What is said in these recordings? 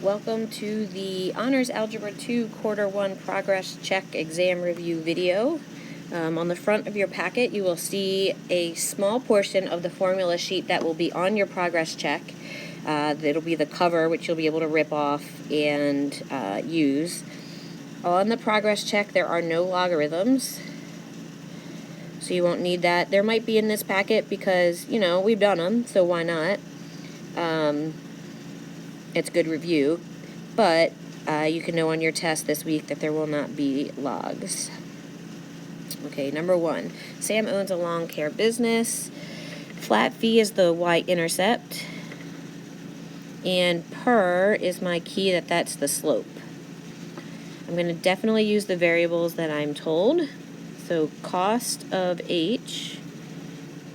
Welcome to the Honors Algebra 2 Quarter 1 Progress Check Exam Review video. On the front of your packet you will see a small portion of the formula sheet that will be on your progress check. That'll be the cover, which you'll be able to rip off and use. On the progress check there are no logarithms, so you won't need that. There might be in this packet because, you know, we've done them, so why not? It's good review, but you can know on your test this week that there will not be logs. Okay, number 1. Sam owns a lawn care business. Flat fee is the y-intercept, and per is my key that's the slope. I'm going to definitely use the variables that I'm told. So cost of h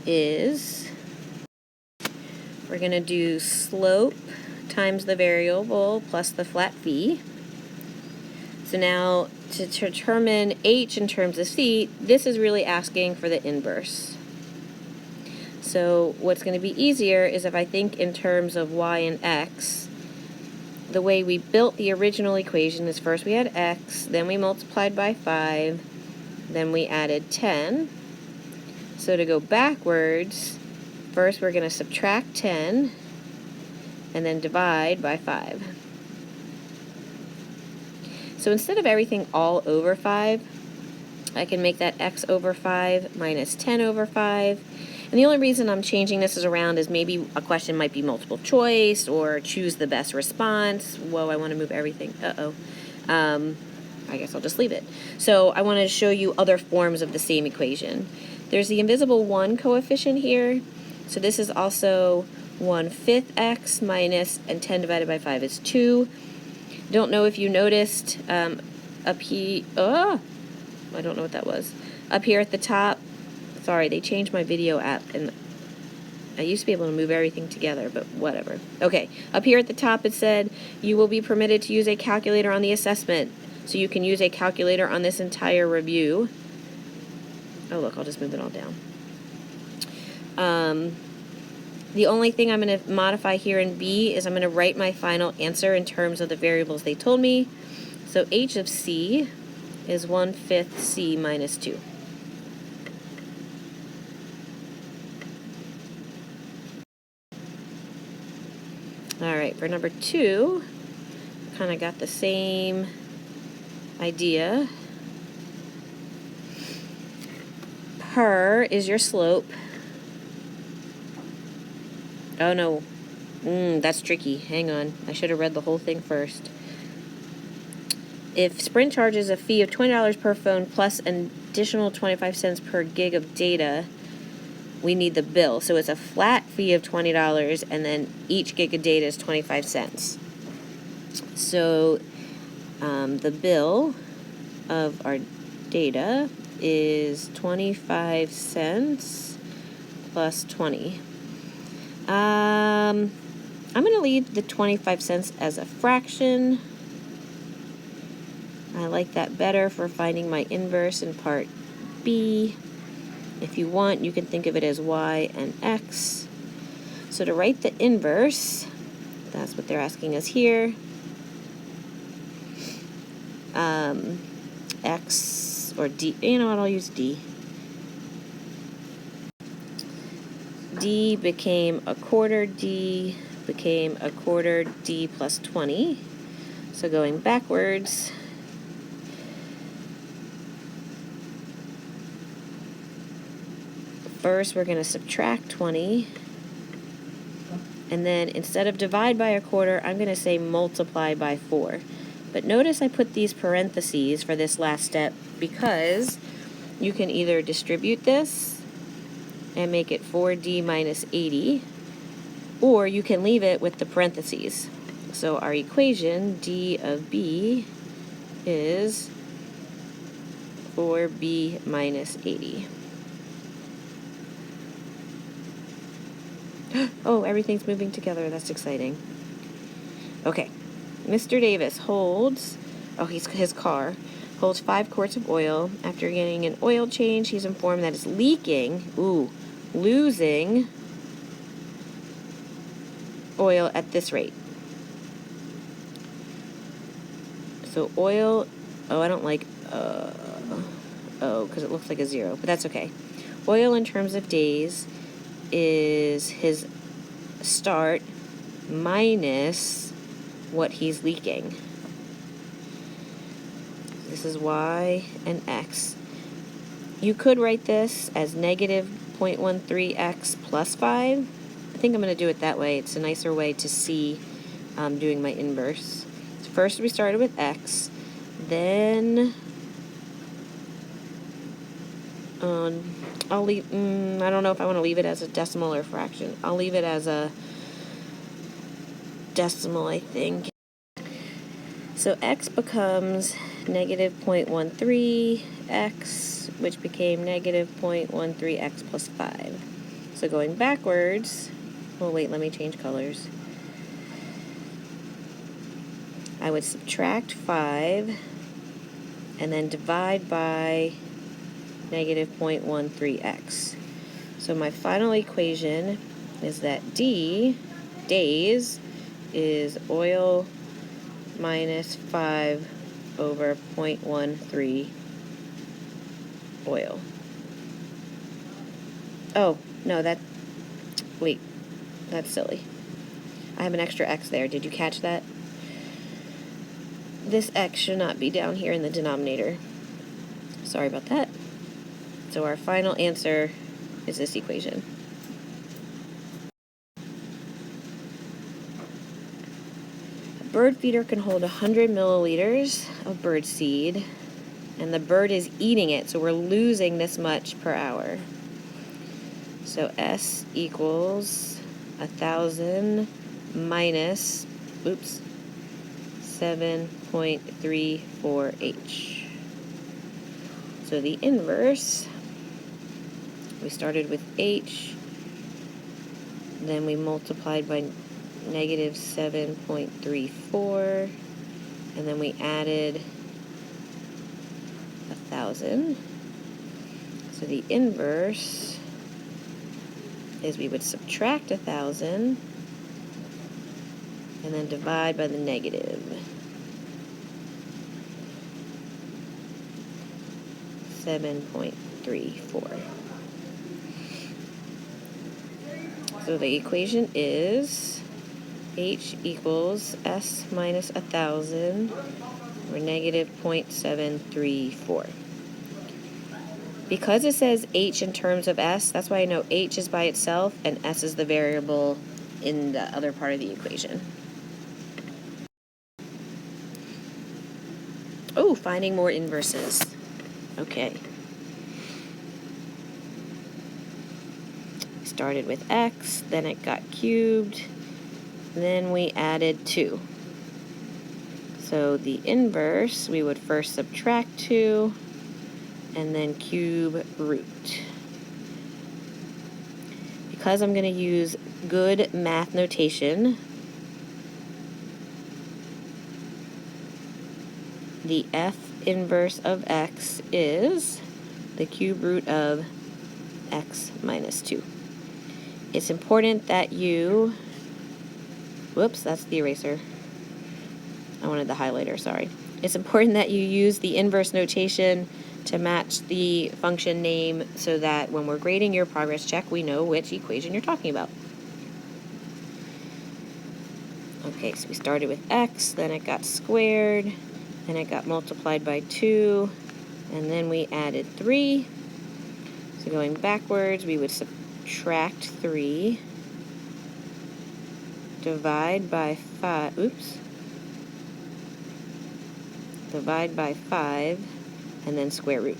is, we're going to do slope times the variable plus the flat fee. So now to determine h in terms of c, this is really asking for the inverse. So what's going to be easier is if I think in terms of y and x. The way we built the original equation is first we had x, then we multiplied by 5, then we added 10. So to go backwards, first we're going to subtract 10, and then divide by 5. So instead of everything all over 5, I can make that x over 5 minus 10 over 5. And the only reason I'm changing this around is maybe a question might be multiple choice or choose the best response. Whoa, I want to move everything. I guess I'll just leave it. So I want to show you other forms of the same equation. There's the invisible 1 coefficient here. So this is also 1/5 x minus, and 10 divided by 5 is 2. Don't know if you noticed up here, I don't know what that was. Up here at the top, sorry, they changed my video app, and I used to be able to move everything together, but whatever. Okay, up here at the top it said, you will be permitted to use a calculator on the assessment. So you can use a calculator on this entire review. Oh look, I'll just move it all down. The only thing I'm going to modify here in B is I'm going to write my final answer in terms of the variables they told me. So h of c is 1/5 c minus 2. Alright, for number 2, kind of got the same idea. Per is your slope. Oh no, that's tricky. Hang on, I should have read the whole thing first. If Sprint charges a fee of $20 per phone plus an additional 25 cents per gig of data, we need the bill. So it's a flat fee of $20, and then each gig of data is 25 cents. So the bill of our data is 25 cents plus 20. I'm going to leave the 25 cents as a fraction. I like that better for finding my inverse in part B. If you want, you can think of it as y and x. So to write the inverse, that's what they're asking us here. X or d, you know what, I'll use d. D became a quarter, D became a quarter, D plus 20. So going backwards, first we're going to subtract 20, and then instead of divide by a quarter, I'm going to say multiply by 4. But notice I put these parentheses for this last step because you can either distribute this and make it 4d minus 80, or you can leave it with the parentheses. So our equation, d of b, is 4b minus 80. Oh, everything's moving together. That's exciting. Okay. Mr. Davis holds, his car holds 5 quarts of oil. After getting an oil change, he's informed that it's leaking, losing oil at this rate. So oil, oh, I don't like, because it looks like a 0, but that's okay. Oil in terms of days is his start minus what he's leaking. This is y and x. You could write this as negative 0.13x plus 5. I think I'm going to do it that way. It's a nicer way to see doing my inverse. So first we started with x, then I'll leave, I don't know if I want to leave it as a decimal or fraction. I'll leave it as a decimal, I think. So x becomes negative 0.13x, which became negative 0.13x plus 5. So going backwards, oh wait, let me change colors. I would subtract 5 and then divide by negative 0.13x. So my final equation is that D, days, is oil minus 5 over 0.13 oil. Oh, no, wait, that's silly. I have an extra x there. Did you catch that? This x should not be down here in the denominator. Sorry about that. So our final answer is this equation. A bird feeder can hold 100 milliliters of bird seed, and the bird is eating it, so we're losing this much per hour. So S equals 1,000 minus, 7.34H. So the inverse, we started with H, then we multiplied by negative 7.34, and then we added 1,000. So the inverse is we would subtract 1,000 and then divide by the negative. 7.34. So the equation is H equals S minus 1,000 or negative 0.734. Because it says H in terms of S, that's why I know H is by itself and S is the variable in the other part of the equation. Oh, finding more inverses. Okay. Started with x, then it got cubed, then we added 2. So the inverse, we would first subtract 2, and then cube root. Because I'm going to use good math notation, the f inverse of x is the cube root of x minus 2. It's important that you, whoops, that's the eraser. I wanted the highlighter, sorry. It's important that you use the inverse notation to match the function name so that when we're grading your progress check, we know which equation you're talking about. Okay, so we started with x, then it got squared, then it got multiplied by 2, and then we added 3. So going backwards, we would subtract 3, divide by 5, divide by 5, and then square root.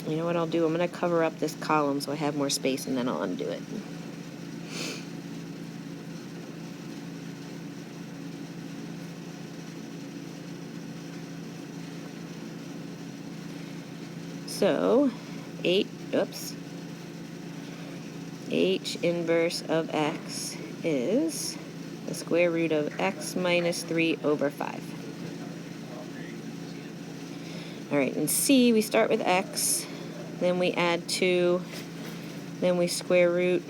You know what I'll do? I'm going to cover up this column so I have more space, and then I'll undo it. So, H inverse of x is the square root of x minus 3 over 5. All right, in C, we start with x, then we add 2, then we square root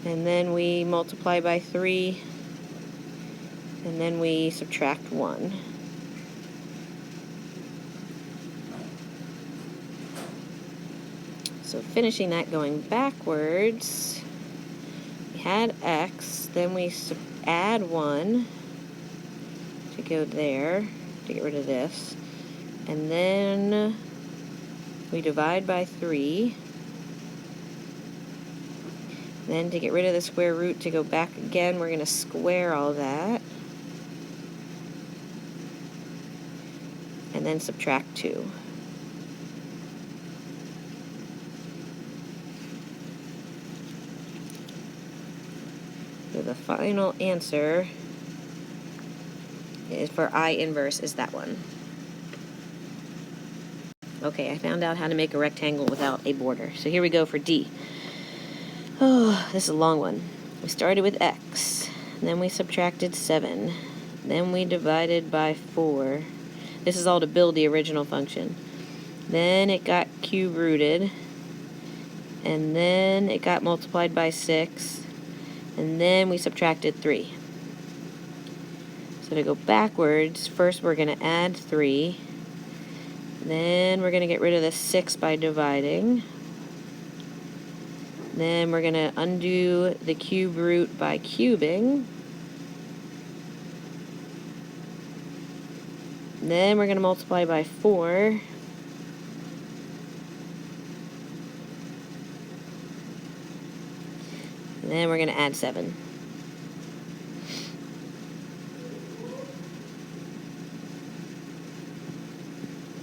and then we multiply by 3, and then we subtract 1. So finishing that, going backwards, we had x, then we add 1 to go there, to get rid of this, and then we divide by 3. Then to get rid of the square root, to go back again, we're going to square all that. And then subtract 2. So the final answer is for I inverse is that one. Okay, I found out how to make a rectangle without a border. So here we go for D. Oh, this is a long one. We started with x, then we subtracted 7, then we divided by 4. This is all to build the original function. Then it got cube rooted, and then it got multiplied by 6, and then we subtracted 3. So to go backwards, first we're going to add 3, then we're going to get rid of the 6 by dividing. Then we're going to undo the cube root by cubing. Then we're going to multiply by 4. And then we're going to add 7.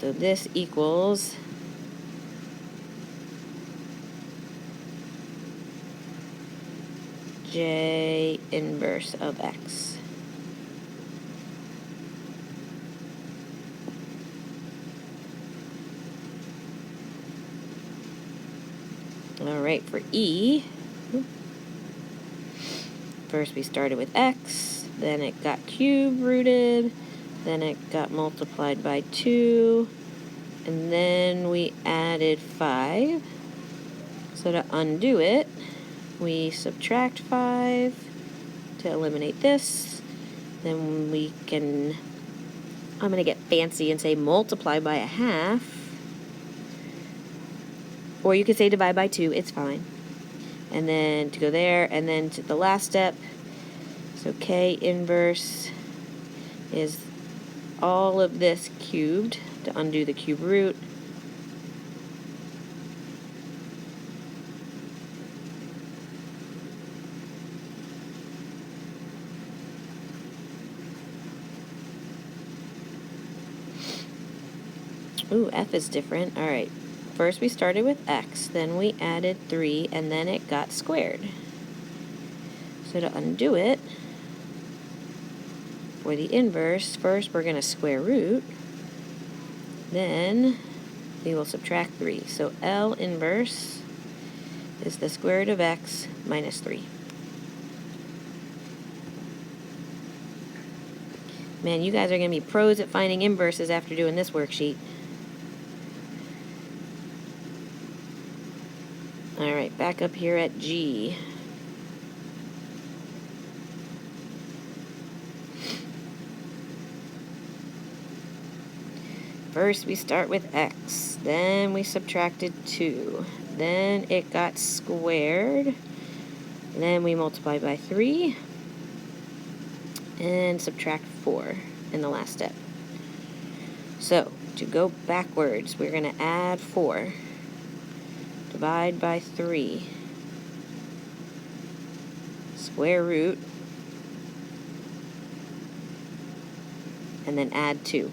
So this equals J inverse of x. All right, for E, first we started with x, then it got cube rooted, then it got multiplied by 2, and then we added 5. So to undo it, we subtract 5 to eliminate this. Then we can, I'm going to get fancy and say multiply by a half. Or you could say divide by 2, it's fine. And then to go there, and then to the last step. So K inverse is all of this cubed to undo the cube root. Ooh, F is different. All right. First we started with x, then we added 3, and then it got squared. So to undo it, for the inverse, first we're going to square root, then we will subtract 3. So L inverse is the square root of x minus 3. Man, you guys are going to be pros at finding inverses after doing this worksheet. All right, back up here at G. First, we start with x, then we subtracted 2, then it got squared, then we multiply by 3, and subtract 4 in the last step. So, to go backwards, we're going to add 4. Divide by 3, square root, and then add 2.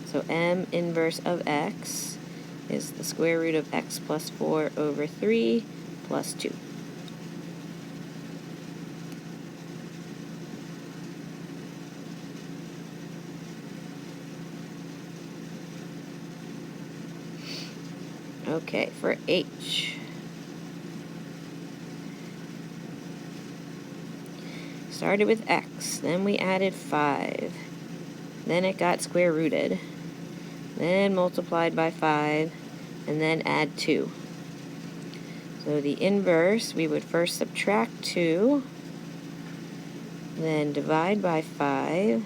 So M inverse of x is the square root of x plus 4 over 3 plus 2. Okay, for H. Started with x, then we added 5, then it got square rooted, then multiplied by 5, and then add 2. So the inverse, we would first subtract 2, then divide by 5,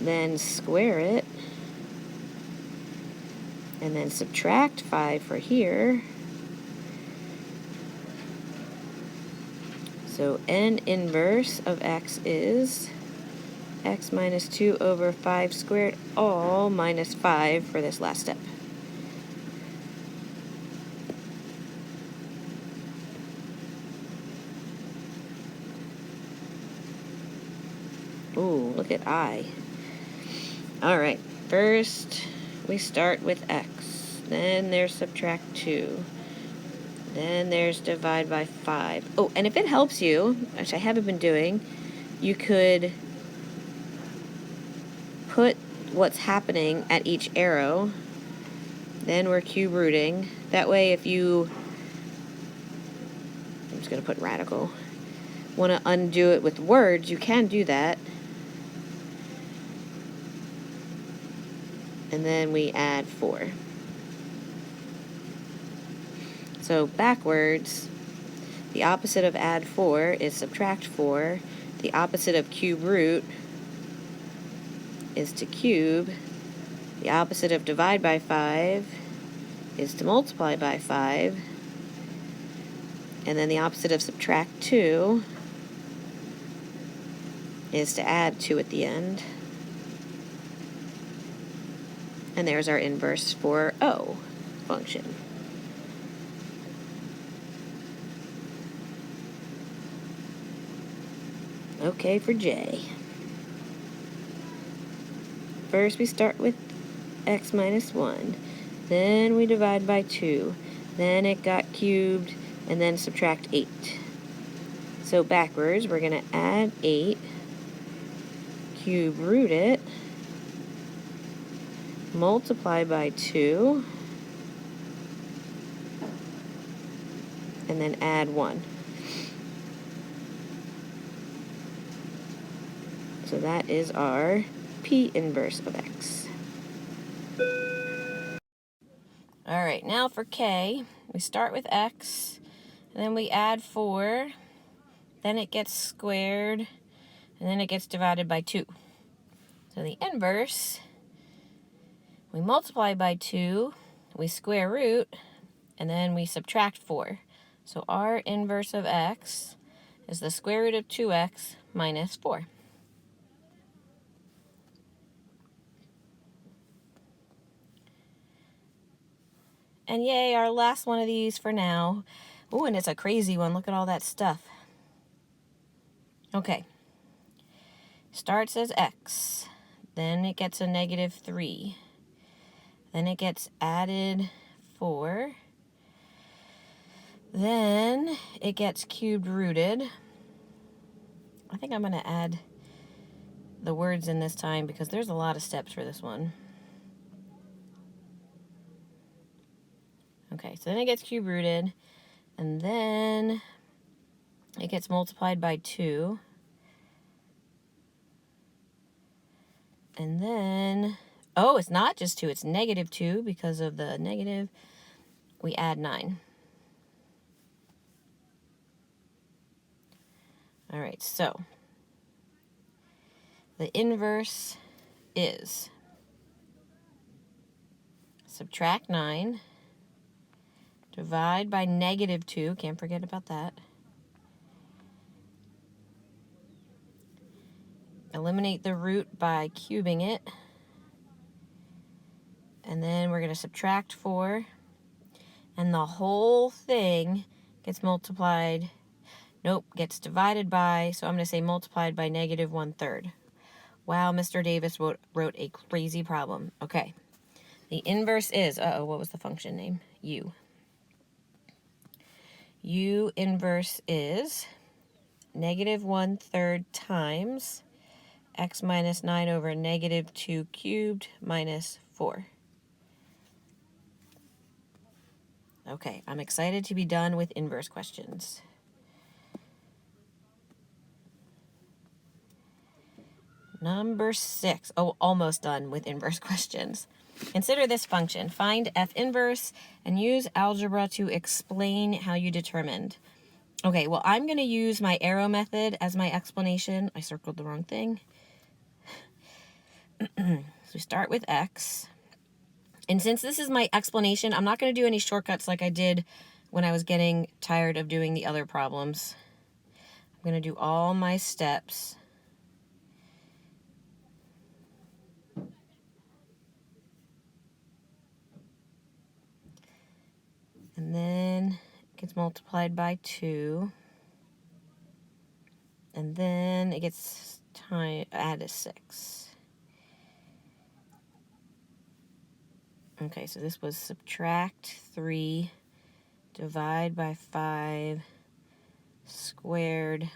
then square it, and then subtract 5 for here. So n inverse of x is x minus 2 over 5 squared, all minus 5 for this last step. Ooh, look at I. All right, first we start with x, then there's subtract 2, then there's divide by 5. Oh, and if it helps you, which I haven't been doing, you could put what's happening at each arrow. Then we're cube rooting. That way if you, I'm just going to put radical, want to undo it with words, you can do that. And then we add 4. So backwards, the opposite of add 4 is subtract 4. The opposite of cube root is to cube. The opposite of divide by 5 is to multiply by 5. And then the opposite of subtract 2 is to add 2 at the end. And there's our inverse for O function. Okay, for J. First we start with x minus 1. Then we divide by 2. Then it got cubed, and then subtract 8. So backwards, we're going to add 8, cube root it, multiply by 2, and then add 1. So that is our P inverse of x. All right, now for K, we start with x, and then we add 4, then it gets squared, and then it gets divided by 2. So the inverse, we multiply by 2, we square root, and then we subtract 4. So our inverse of x is the square root of 2x minus 4. And yay, our last one of these for now. Oh, and it's a crazy one. Look at all that stuff. Okay. Starts as x. Then it gets a negative 3. Then it gets added 4. Then it gets cubed rooted. I think I'm going to add the words in this time because there's a lot of steps for this one. Okay, so then it gets cube rooted, and then it gets multiplied by 2. And then, oh, it's not just 2, it's negative 2 because of the negative. We add 9. All right, so the inverse is subtract 9, divide by negative 2, can't forget about that. Eliminate the root by cubing it. And then we're going to subtract 4. And the whole thing gets multiplied, nope, gets divided by, so I'm going to say multiplied by negative 1/3. Wow, Mr. Davis wrote a crazy problem. Okay. The inverse is, what was the function name? U. U inverse is negative 1/3 times x minus 9 over negative 2 cubed minus 4. Okay, I'm excited to be done with inverse questions. Number 6. Oh, almost done with inverse questions. Consider this function. Find f inverse and use algebra to explain how you determined. Okay, well, I'm going to use my arrow method as my explanation. I circled the wrong thing. So we start with x. And since this is my explanation, I'm not going to do any shortcuts like I did when I was getting tired of doing the other problems. I'm going to do all my steps. And then it gets multiplied by 2. And then it gets added 6. Okay, so this was subtract 3, divide by 5, squared,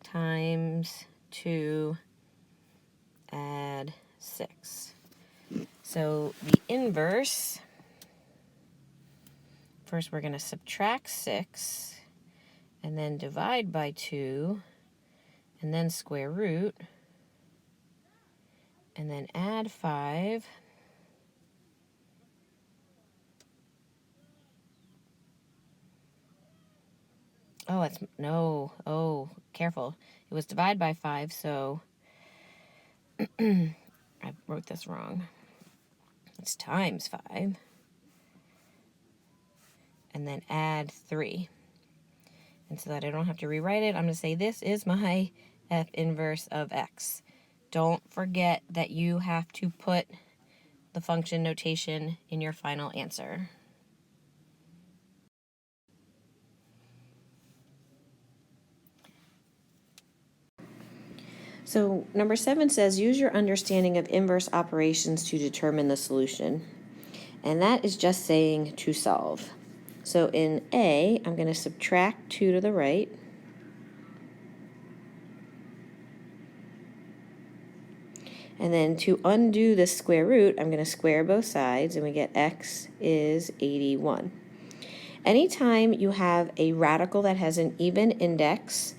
times 2, add 6. So the inverse, first we're going to subtract 6, and then divide by 2, and then square root, and then add 5. Oh, it's, no, oh, careful. It was divide by 5, so I wrote this wrong. It's times 5. And then add 3. And so that I don't have to rewrite it, I'm going to say this is my f inverse of x. Don't forget that you have to put the function notation in your final answer. So number 7 says, use your understanding of inverse operations to determine the solution. And that is just saying to solve. So in A, I'm going to subtract 2 to the right. And then to undo the square root, I'm going to square both sides, and we get x is 81. Anytime you have a radical that has an even index,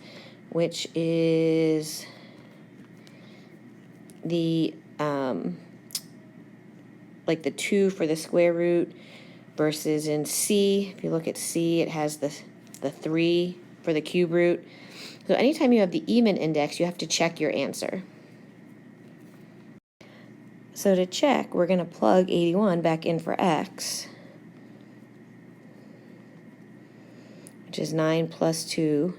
which is the like the 2 for the square root, versus in C, if you look at C, it has the 3 for the cube root. So anytime you have the even index, you have to check your answer. So to check, we're going to plug 81 back in for x, which is 9 plus 2,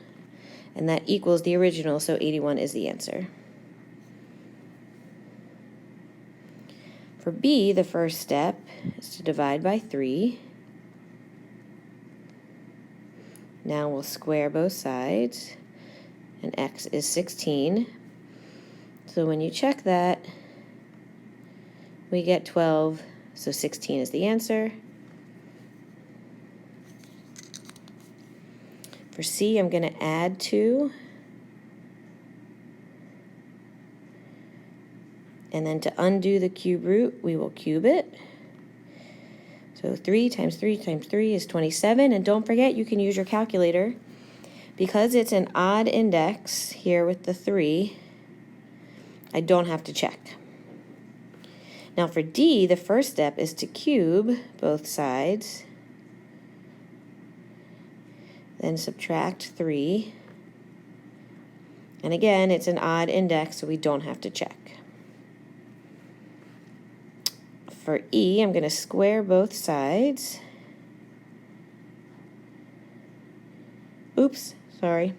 and that equals the original, so 81 is the answer. For B, the first step is to divide by 3. Now we'll square both sides, and x is 16. So when you check that, we get 12, so 16 is the answer. For C, I'm going to add 2. And then to undo the cube root, we will cube it. So 3 times 3 times 3 is 27. And don't forget, you can use your calculator. Because it's an odd index here with the 3, I don't have to check. Now for D, the first step is to cube both sides. Then subtract 3. And again, it's an odd index, so we don't have to check. For E, I'm going to square both sides. Oops, sorry.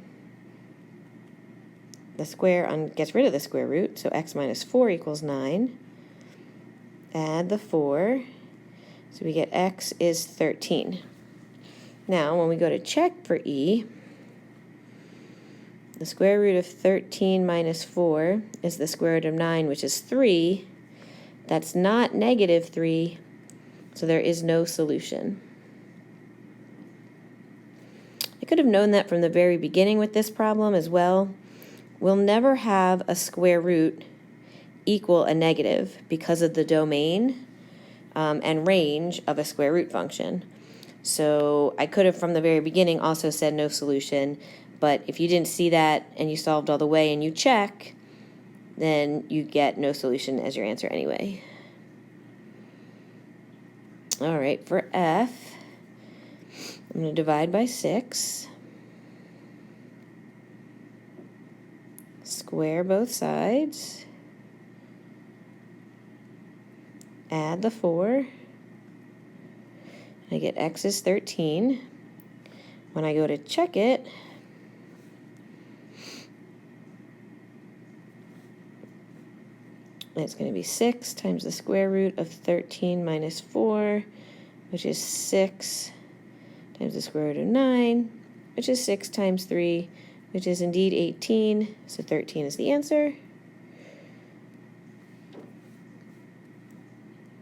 The square gets rid of the square root, so x minus 4 equals 9. Add the 4, so we get x is 13. Now, when we go to check for E, the square root of 13 minus 4 is the square root of 9, which is 3. That's not negative 3, so there is no solution. I could have known that from the very beginning with this problem as well. We'll never have a square root equal a negative because of the domain and range of a square root function. So I could have from the very beginning also said no solution, but if you didn't see that and you solved all the way and you check, then you get no solution as your answer anyway. All right, for f, I'm going to divide by 6. Square both sides. Add the 4. I get x is 13. When I go to check it, it's going to be 6 times the square root of 13 minus 4, which is 6 times the square root of 9, which is 6 times 3, which is indeed 18. So 13 is the answer.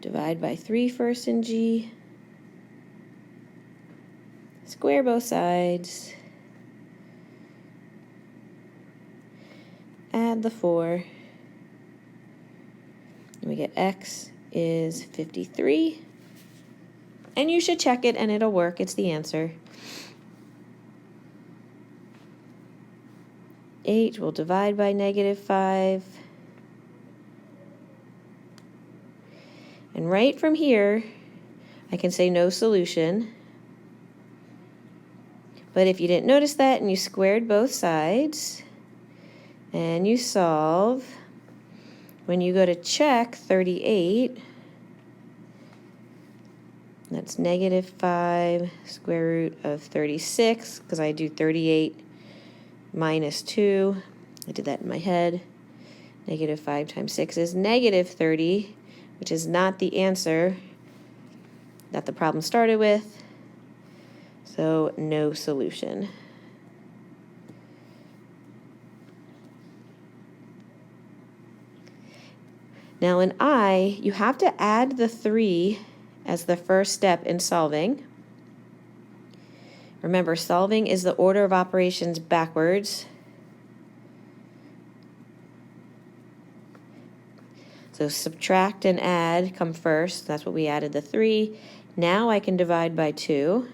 Divide by 3 first in G. Square both sides. Add the 4. And we get x is 53. And you should check it and it'll work. It's the answer. H will divide by -5. And right from here, I can say no solution. But if you didn't notice that and you squared both sides and you solve, when you go to check 38, that's -5 square root of 36, because I do 38 minus 2. I did that in my head. -5 times 6 is -30, which is not the answer that the problem started with. So no solution. Now in I, you have to add the 3 as the first step in solving. Remember, solving is the order of operations backwards. So subtract and add come first. That's what we added, the 3. Now I can divide by 2.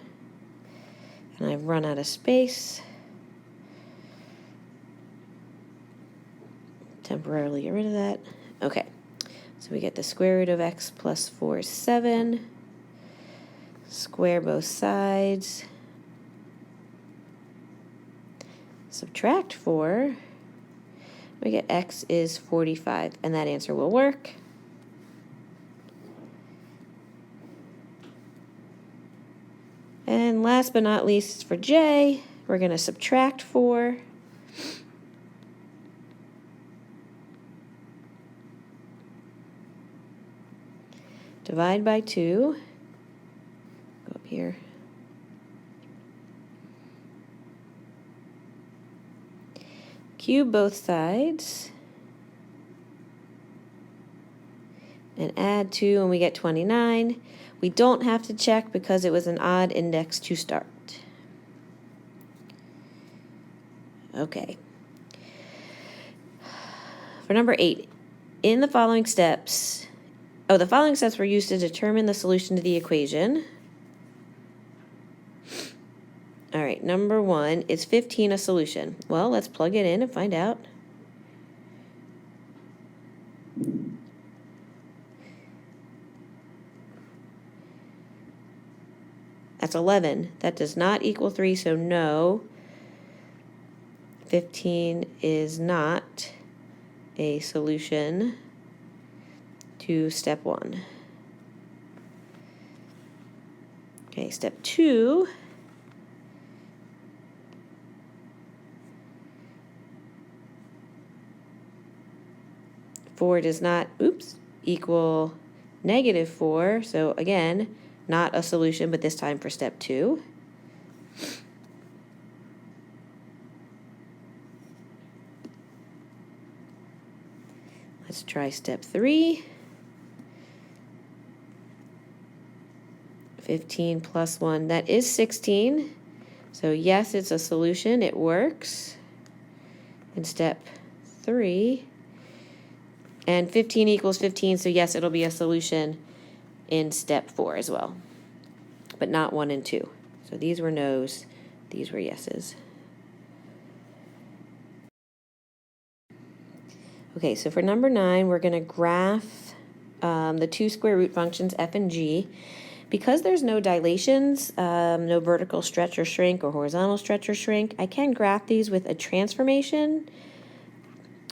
And I've run out of space. Temporarily get rid of that. Okay. So we get the square root of x plus 4 is 7. Square both sides. Subtract 4. We get x is 45, and that answer will work. And last but not least, for J, we're going to subtract 4. Divide by 2. Go up here. Cube both sides. And add 2, and we get 29. We don't have to check because it was an odd index to start. Okay. For number 8, in the following steps, the following steps were used to determine the solution to the equation. All right, number 1, is 15 a solution? Well, let's plug it in and find out. That's 11. That does not equal 3, so no. 15 is not a solution to step 1. Okay, step 2. Four does not, equal -4. So again, not a solution, but this time for step 2. Let's try step 3. 15 plus 1, that is 16. So yes, it's a solution, it works. In step 3. And 15 equals 15, so yes, it'll be a solution in step 4 as well. But not 1 and 2. So these were no's, these were yeses. Okay, so for number 9, we're going to graph the two square root functions f and g. Because there's no dilations, no vertical stretch or shrink or horizontal stretch or shrink, I can graph these with a transformation.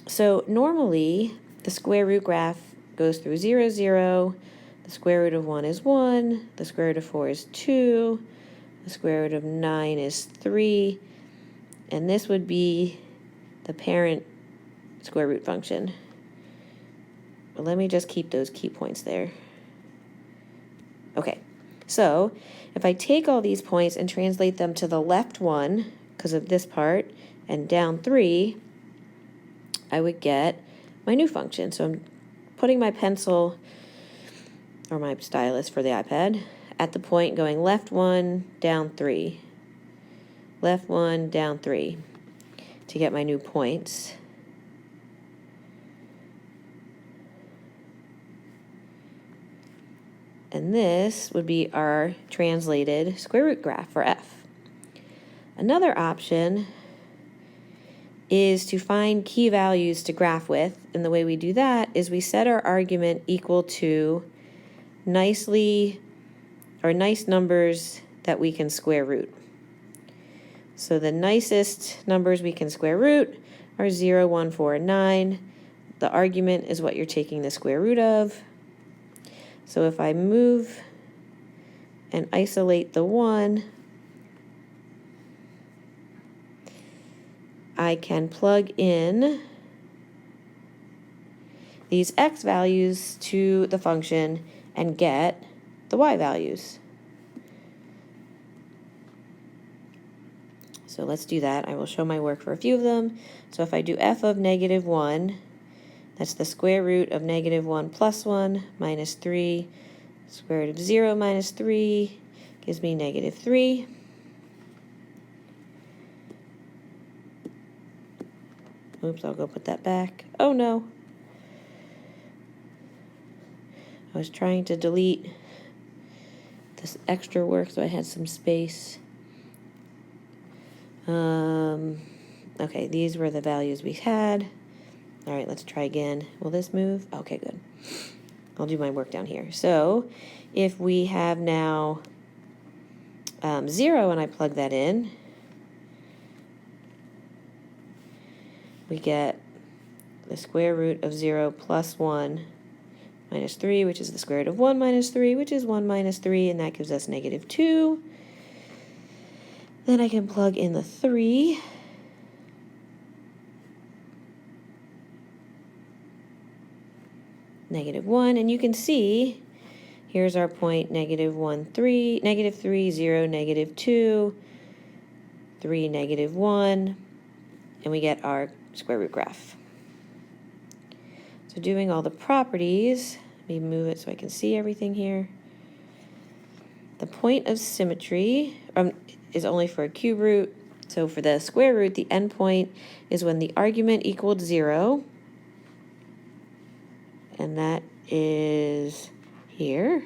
So normally, the square root graph goes through 0, 0. The square root of 1 is 1. The square root of 4 is 2. The square root of 9 is 3. And this would be the parent square root function. But let me just keep those key points there. Okay, so if I take all these points and translate them to the left one, because of this part, and down 3, I would get my new function. So I'm putting my pencil, or my stylus for the iPad, at the point going left 1, down 3. Left 1, down 3 to get my new points. And this would be our translated square root graph for f. Another option is to find key values to graph with, and the way we do that is we set our argument equal to nice numbers that we can square root. So the nicest numbers we can square root are 0, 1, 4, and 9. The argument is what you're taking the square root of. So if I move and isolate the 1, I can plug in these x values to the function and get the y values. So let's do that. I will show my work for a few of them. So if I do f of negative 1, that's the square root of negative 1 plus 1 minus 3. Square root of 0 minus 3 gives me negative 3. Oops, I'll go put that back. Oh no. I was trying to delete this extra work so I had some space. Okay, these were the values we had. All right, let's try again. Will this move? Okay, good. I'll do my work down here. So if we have now 0 and I plug that in, we get the square root of 0 plus 1 minus 3, which is the square root of 1 minus 3, which is 1 minus 3, and that gives us negative 2. Then I can plug in the 3. Negative 1, and you can see here's our point, negative 1, 3, negative 3, 0, negative 2, 3, negative 1, and we get our square root graph. So doing all the properties, let me move it so I can see everything here. The point of symmetry is only for a cube root. So for the square root, the endpoint is when the argument equaled 0. And that is here.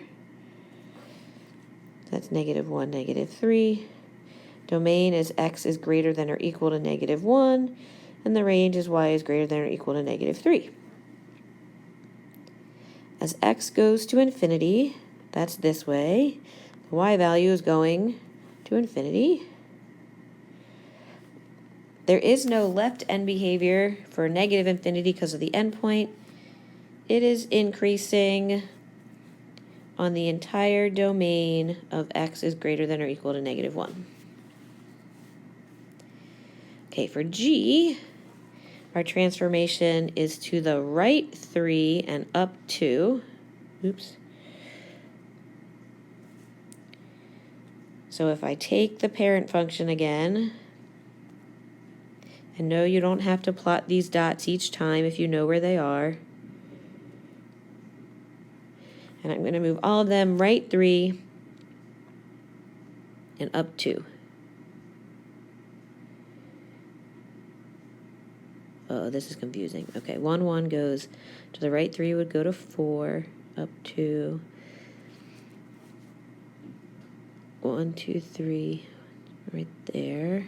That's negative 1, negative 3. Domain is x is greater than or equal to negative 1. And the range is y is greater than or equal to negative 3. As x goes to infinity, that's this way. The y value is going to infinity. There is no left end behavior for negative infinity because of the endpoint. It is increasing on the entire domain of x is greater than or equal to negative 1. Okay, for g, our transformation is to the right 3 and up 2. Oops. So if I take the parent function again, and no, you don't have to plot these dots each time if you know where they are. And I'm going to move all of them right 3 and up 2. Oh, this is confusing. Okay, 1, 1 goes to the right 3 would go to 4, up 2. 1, 2, 3, right there.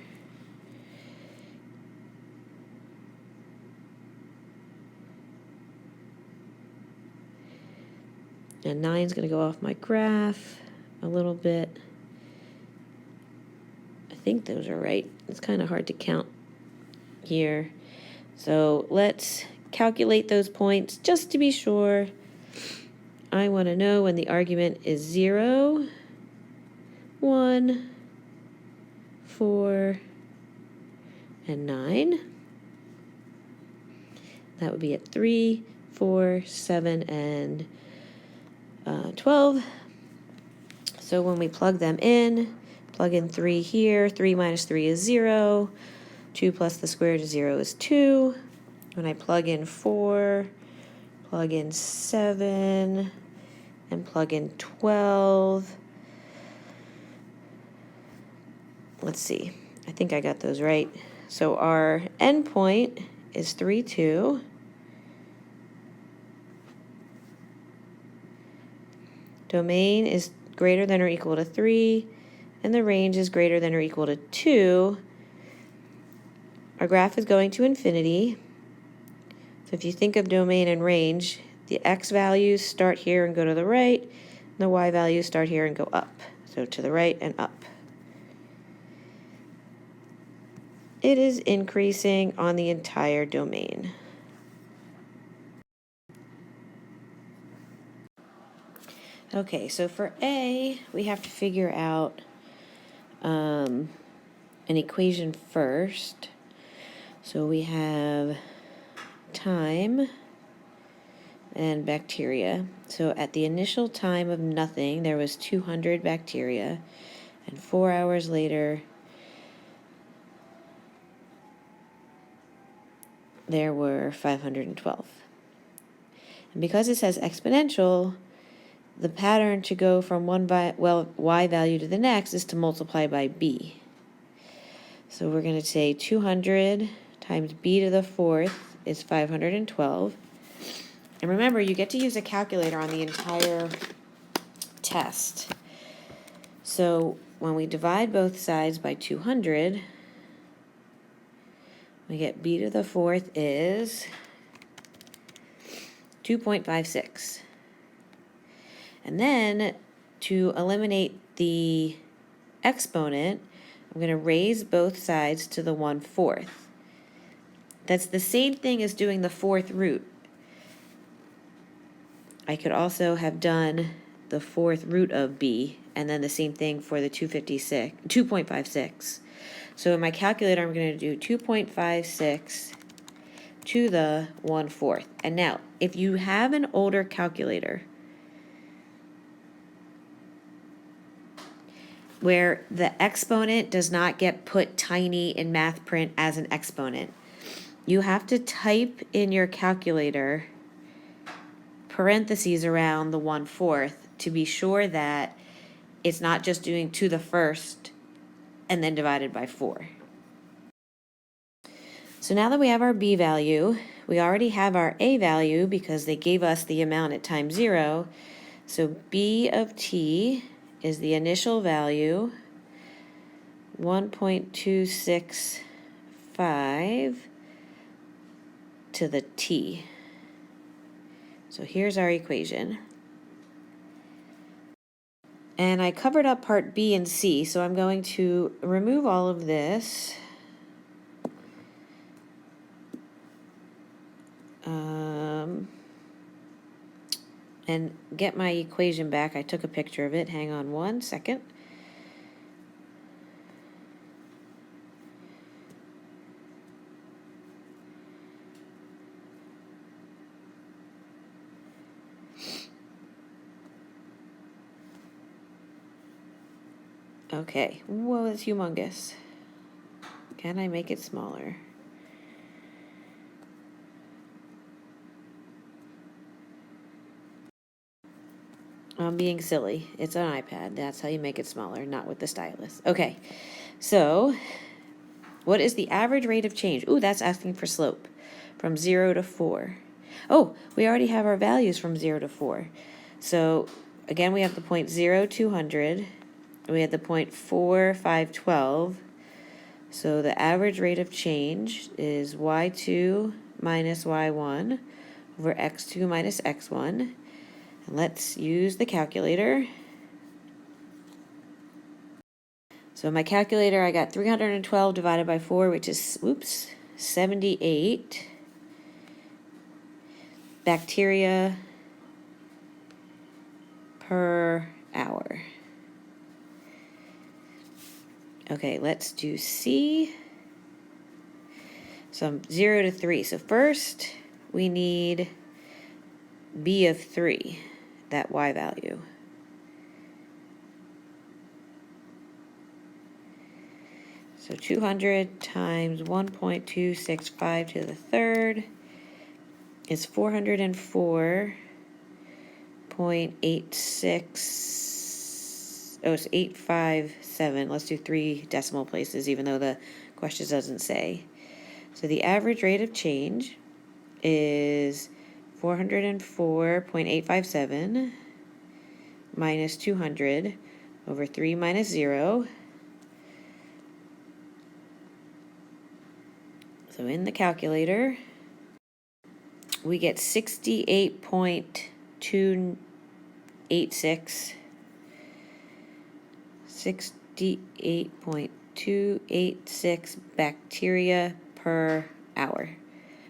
And 9's going to go off my graph. a little bit. I think those are right. It's kind of hard to count here. So let's calculate those points just to be sure. I want to know when the argument is 0, 1, 4, and 9. That would be at 3, 4, 7, and 12. So when we plug them in, plug in 3 here. 3 minus 3 is 0. 2 plus the square root of 0 is 2. When I plug in 4, plug in 7, and plug in 12. Let's see. I think I got those right. So our endpoint is 3, 2. Domain is greater than or equal to 3, and the range is greater than or equal to 2. Our graph is going to infinity. So if you think of domain and range, the x values start here and go to the right, and the y values start here and go up. So to the right and up. It is increasing on the entire domain. Okay, so for A, we have to figure out an equation first. So we have time and bacteria. So at the initial time of nothing, there was 200 bacteria, and 4 hours later, there were 512. And because it says exponential, the pattern to go from y value to the next is to multiply by b. So we're going to say 200 times b to the 4th is 512. And remember, you get to use a calculator on the entire test. So when we divide both sides by 200, we get b to the 4th is 2.56. And then to eliminate the exponent, I'm going to raise both sides to the 1/4. That's the same thing as doing the 4th root. I could also have done the 4th root of b, and then the same thing for the 2.56. So in my calculator, I'm going to do 2.56 to the 1/4. And now, if you have an older calculator, where the exponent does not get put tiny in math print as an exponent, you have to type in your calculator parentheses around the 1/4 to be sure that it's not just doing to the first and then divided by 4. So now that we have our b value, we already have our a value because they gave us the amount at time 0. So b of t is the initial value, 1.265 to the t. So here's our equation. And I covered up part B and C, so I'm going to remove all of this. And get my equation back. I took a picture of it. Hang on one second. Okay. Whoa, that's humongous. Can I make it smaller? I'm being silly. It's an iPad. That's how you make it smaller, not with the stylus. Okay, so what is the average rate of change? Ooh, that's asking for slope from 0 to 4. Oh, we already have our values from 0 to 4. So again, we have the point 0, 200. We had the point 4, 512. So the average rate of change is y2 minus y1 over x2 minus x1. Let's use the calculator. So in my calculator, I got 312 divided by 4, which is, 78 bacteria per hour. Okay, let's do C. So I'm 0 to 3. So first, we need B of 3, that Y value. So 200 times 1.265 to the third is 404.86. Oh, it's 857. Let's do 3 decimal places, even though the question doesn't say. So the average rate of change is 404.857 minus 200 over 3 minus 0. So in the calculator, we get 68.286. 68.286 bacteria per hour.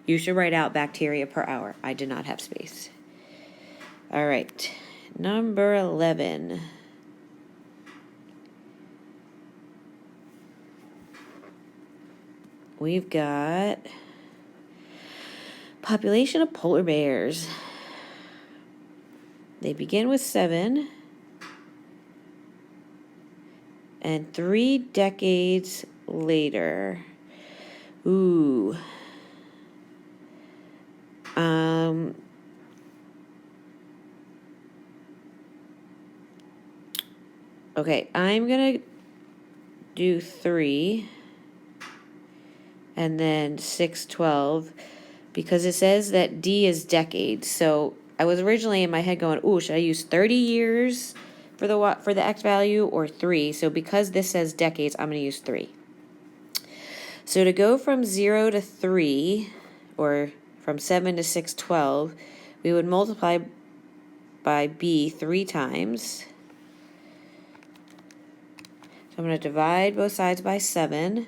You should write out bacteria per hour. I did not have space. All right, number 11. We've got population of polar bears. They begin with 7. And 3 decades later. Ooh. Okay, I'm gonna do 3 and then 6, 12, because it says that D is decades. So I was originally in my head going, ooh, should I use 30 years for the X value or 3? So because this says decades, I'm gonna use 3. So to go from 0 to 3, or from 7 to 6, 12, we would multiply by B 3 times. So I'm going to divide both sides by 7, and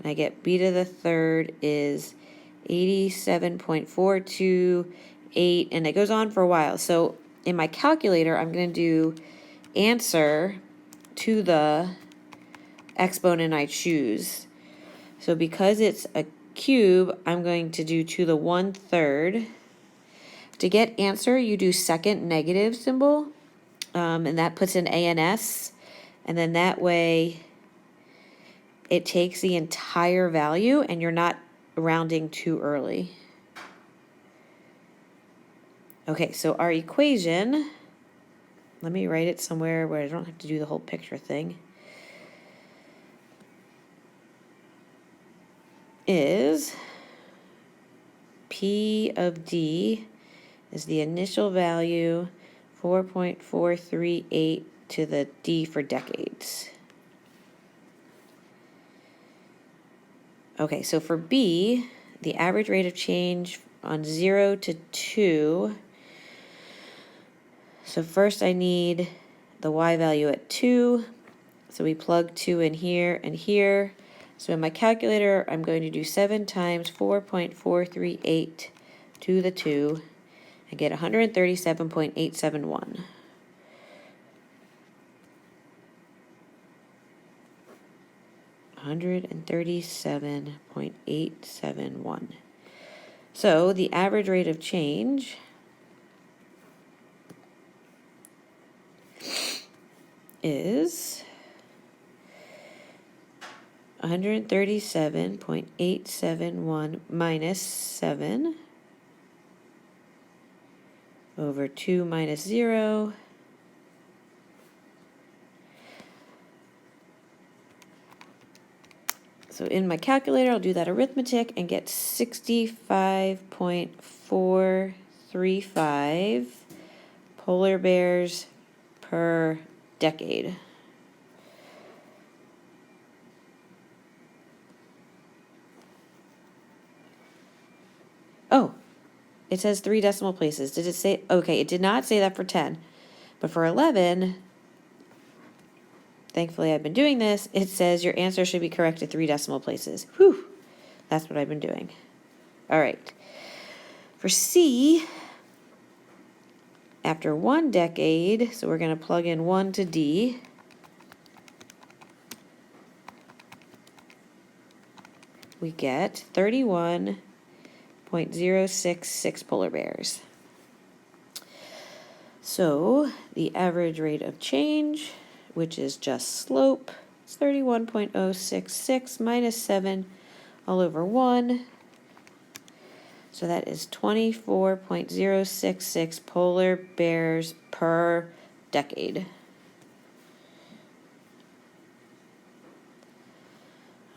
I get B to the third is 87.428, and it goes on for a while. So in my calculator, I'm going to do answer to the exponent I choose. So because it's a cube, I'm going to do to the 1/3. To get answer, you do second negative symbol, and that puts an A and S, and then that way it takes the entire value and you're not rounding too early. Okay, so our equation, let me write it somewhere where I don't have to do the whole picture thing, is P of D is the initial value, 4.438 to the D for decades. Okay, so for B, the average rate of change on 0 to 2. So first I need the Y value at 2. So we plug 2 in here and here. So in my calculator, I'm going to do 7 times 4.438 to the 2 and get 137.871. $137.871. So the average rate of change is 137.871 minus 7 over 2 minus 0. So in my calculator, I'll do that arithmetic and get 65.435 polar bears per decade. Oh, it says 3 decimal places. Did it say? Okay, it did not say that for 10. But for 11, thankfully I've been doing this, it says your answer should be correct at 3 decimal places. Whew, that's what I've been doing. All right. For C, after 1 decade, so we're going to plug in 1 to D. We get 31.066 polar bears. So the average rate of change, which is just slope, is 31.066 minus 7 all over 1. So that is 24.066 polar bears per decade.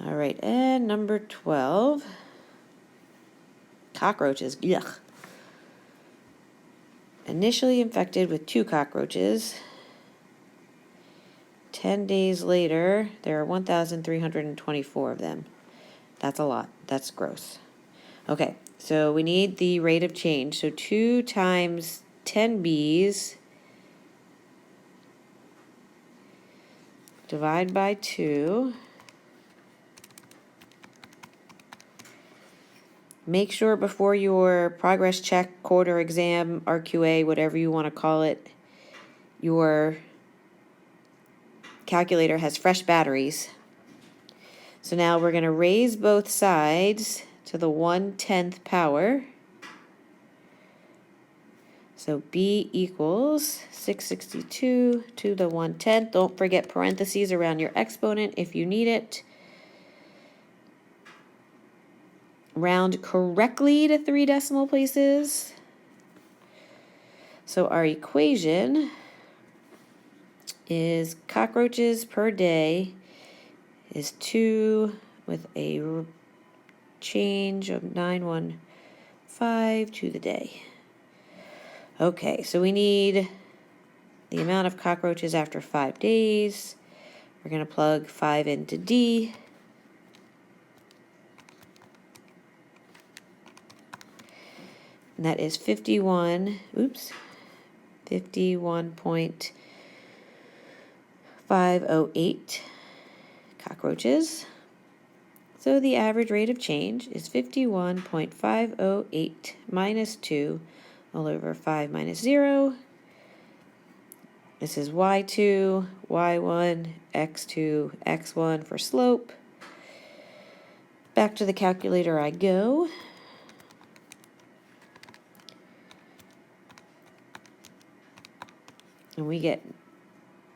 All right, and number 12, cockroaches. Yuck. Initially infected with 2 cockroaches. 10 days later, there are 1,324 of them. That's a lot. That's gross. Okay, so we need the rate of change. So 2 times 10 bees, divide by 2. Make sure before your progress check, quarter exam, RQA, whatever you want to call it, your calculator has fresh batteries. So now we're going to raise both sides to the 1/10th power. So B equals 662 to the 1/10. Don't forget parentheses around your exponent if you need it. Round correctly to 3 decimal places. So our equation is cockroaches per day is 2 with a change of 915 to the day. Okay, so we need the amount of cockroaches after 5 days. We're going to plug 5 into D. And that is 51.508 cockroaches. So the average rate of change is 51.508 minus 2 all over 5 minus 0. This is y2, y1, x2, x1 for slope. Back to the calculator I go. And we get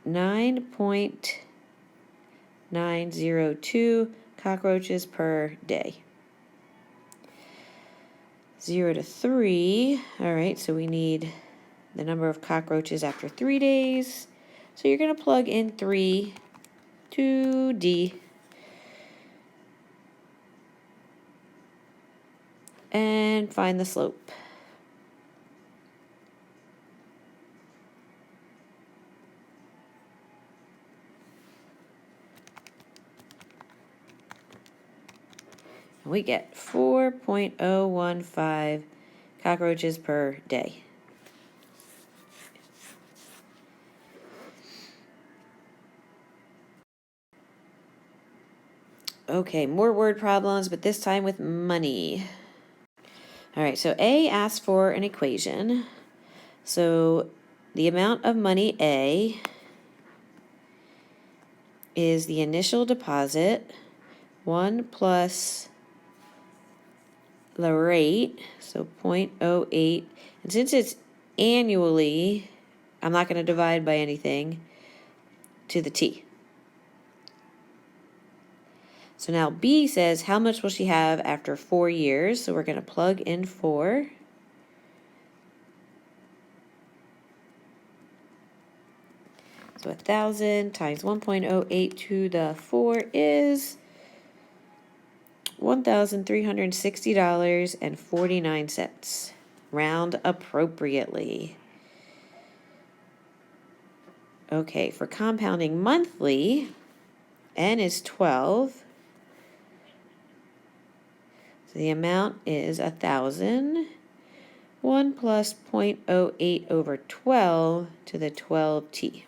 9.902 cockroaches per day. 0 to 3. All right, so we need the number of cockroaches after 3 days. So you're going to plug in 3 to D. And find the slope. We get 4.015 cockroaches per day. Okay, more word problems, but this time with money. All right, so A asks for an equation. So the amount of money A is the initial deposit, 1 plus the rate, so 0.08. And since it's annually, I'm not going to divide by anything, to the T. So now B says, how much will she have after 4 years? So we're going to plug in 4. So 1,000 times 1.08 to the 4 is $1,360.49. Round appropriately. Okay, for compounding monthly, N is 12. So the amount is 1,000. 1 plus 0.08 over 12 to the 12t.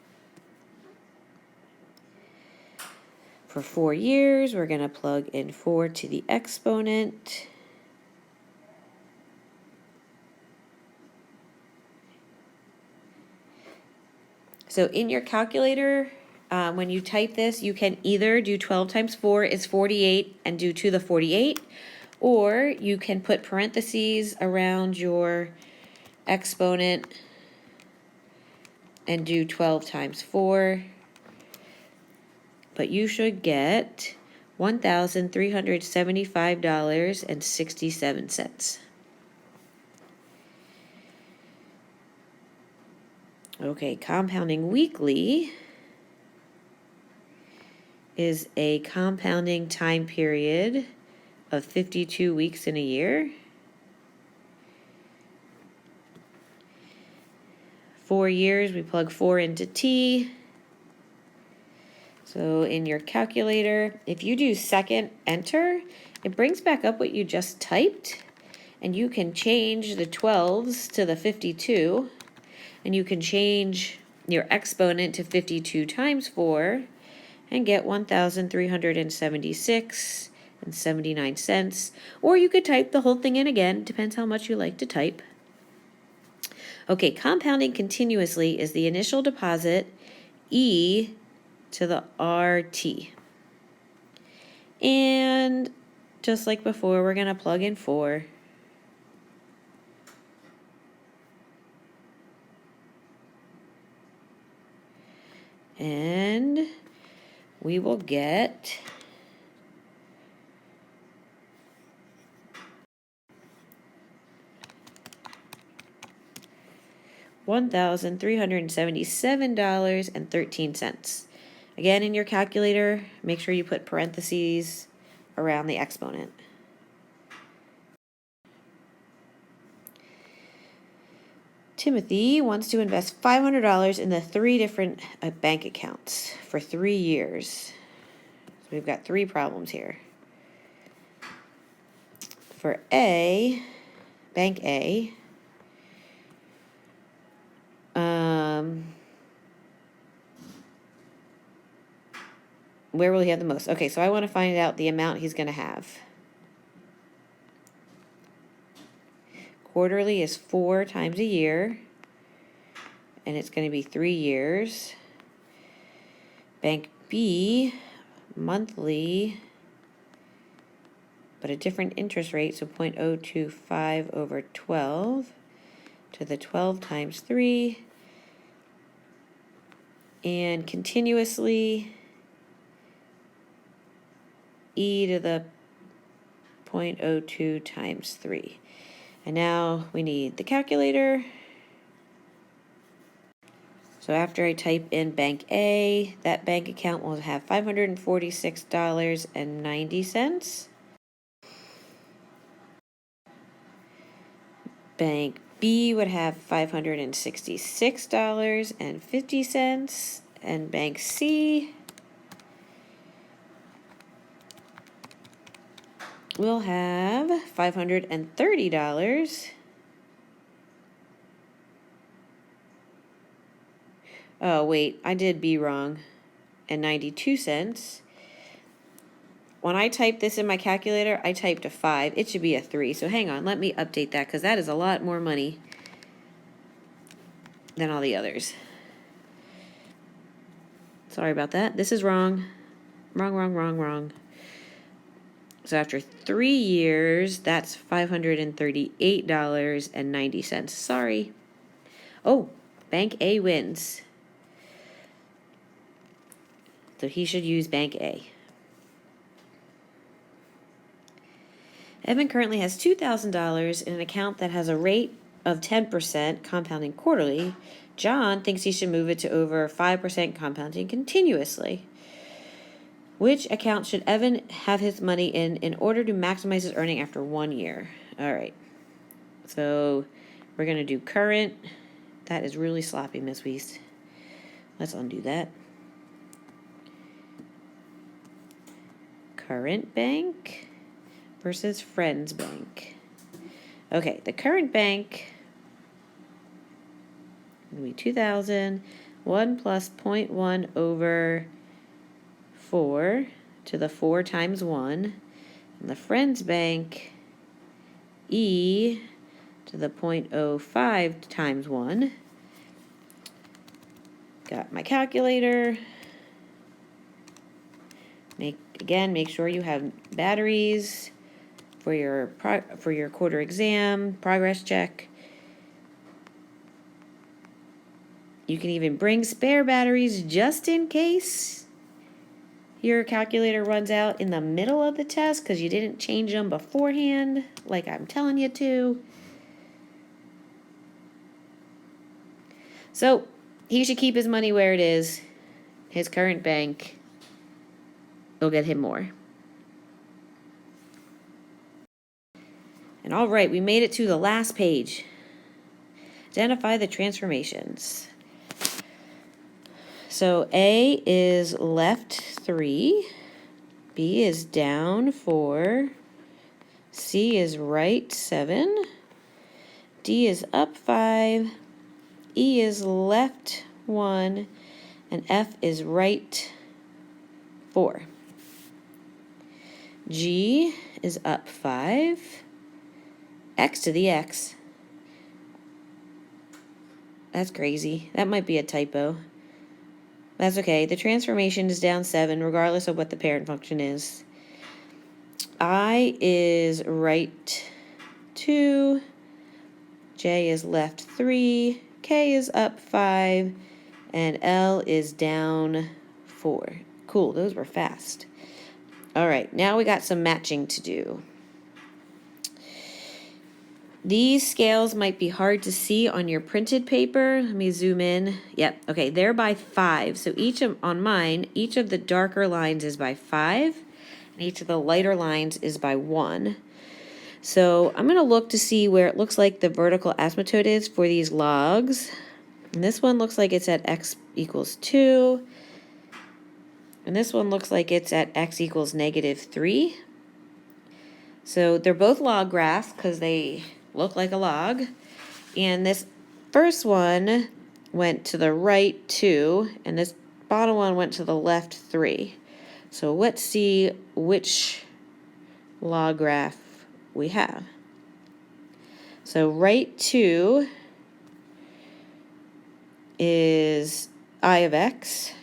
For 4 years, we're going to plug in 4 to the exponent. So in your calculator, when you type this, you can either do 12 times 4 is 48 and do to the 48, or you can put parentheses around your exponent and do 12 times 4. But you should get $1,375.67. Okay, compounding weekly is a compounding time period of 52 weeks in a year. 4 years, we plug 4 into T. So in your calculator, if you do second enter, it brings back up what you just typed, and you can change the 12s to the 52, and you can change your exponent to 52 times 4 and get 1,376.79, or you could type the whole thing in again, depends how much you like to type. Okay, compounding continuously is the initial deposit, E to the RT. And just like before, we're going to plug in 4. And we will get $1,377.13. Again, in your calculator, make sure you put parentheses around the exponent. Timothy wants to invest $500 in the 3 different bank accounts for 3 years. So we've got 3 problems here. For A, Bank A, where will he have the most? Okay, so I want to find out the amount he's going to have. Quarterly is 4 times a year, and it's going to be 3 years. Bank B, monthly, but a different interest rate, so 0.025 over 12 to the 12 times 3, and continuously e to the 0.02 times 3. And now we need the calculator. So after I type in Bank A, that bank account will have $546.90. Bank B would have $566.50. And Bank C will have $530. Oh, wait, I did B wrong. And 92 cents. When I type this in my calculator, I typed a 5. It should be a 3. So hang on, let me update that, because that is a lot more money than all the others. Sorry about that. This is wrong. Wrong. So after 3 years, that's $538.90. Sorry. Oh, Bank A wins. So he should use Bank A. Evan currently has $2,000 in an account that has a rate of 10% compounding quarterly. John thinks he should move it to over 5% compounding continuously. Which account should Evan have his money in order to maximize his earning after 1 year? All right. So we're going to do current. That is really sloppy, Miss Weiss. Let's undo that. Current bank versus Friends Bank. Okay, the current bank will be 2,000. 1 plus 0.1 over 4 to the 4 times 1. And the friend's bank, E to the 0.05 times 1. Got my calculator. Make sure you have batteries for your quarter exam, progress check. You can even bring spare batteries just in case your calculator runs out in the middle of the test because you didn't change them beforehand, like I'm telling you to. So he should keep his money where it is. His current bank will get him more. And all right, we made it to the last page. Identify the transformations. So A is left 3, B is down 4, C is right 7, D is up 5, E is left 1, and F is right 4. G is up 5, X to the X. That's crazy. That might be a typo. That's okay. The transformation is down 7, regardless of what the parent function is. I is right 2. J is left 3. K is up 5. And L is down 4. Cool. Those were fast. All right. Now we got some matching to do. These scales might be hard to see on your printed paper. Let me zoom in. Yep, okay, they're by 5. So on mine, each of the darker lines is by 5, and each of the lighter lines is by 1. So I'm gonna look to see where it looks like the vertical asymptote is for these logs. And this one looks like it's at x equals 2. And this one looks like it's at x equals -3. So they're both log graphs because they look like a log. And this first one went to the right 2, and this bottom one went to the left 3. So let's see which log graph we have. So right 2 is I of x.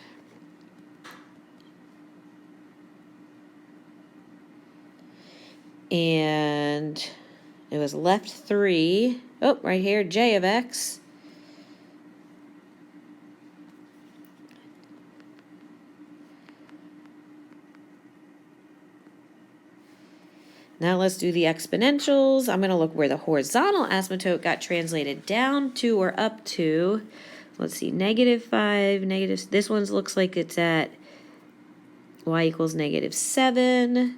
And it was left 3. Oh, right here, j of x. Now let's do the exponentials. I'm going to look where the horizontal asymptote got translated down to or up to. Let's see, -5, negative. This one looks like it's at y equals -7.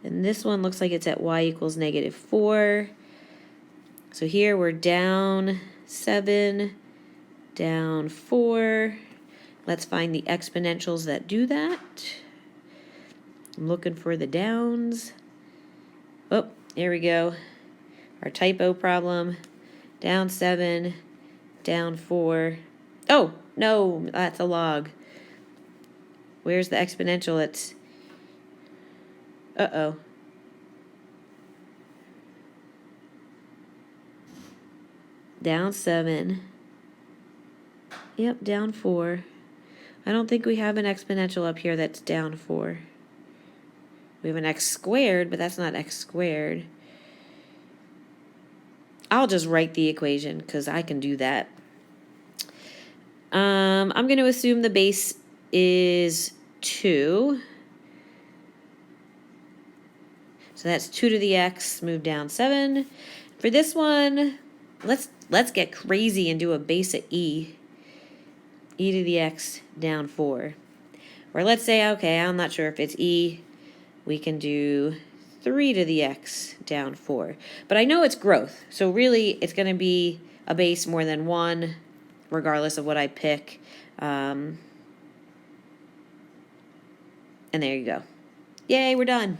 And this one looks like it's at y equals -4. So here we're down 7, down 4. Let's find the exponentials that do that. I'm looking for the downs. Oh, here we go. Our typo problem. Down 7, down 4. Oh, no, that's a log. Where's the exponential? It's... Uh-oh. Down 7. Yep, down 4. I don't think we have an exponential up here that's down 4. We have an x squared, but that's not x squared. I'll just write the equation because I can do that. I'm going to assume the base is 2. So that's 2 to the x, move down 7. For this one, let's get crazy and do a base of e. E to the x down 4. Or let's say, okay, I'm not sure if it's e. We can do 3 to the x down 4. But I know it's growth. So really, it's going to be a base more than 1, regardless of what I pick. And there you go. Yay, we're done.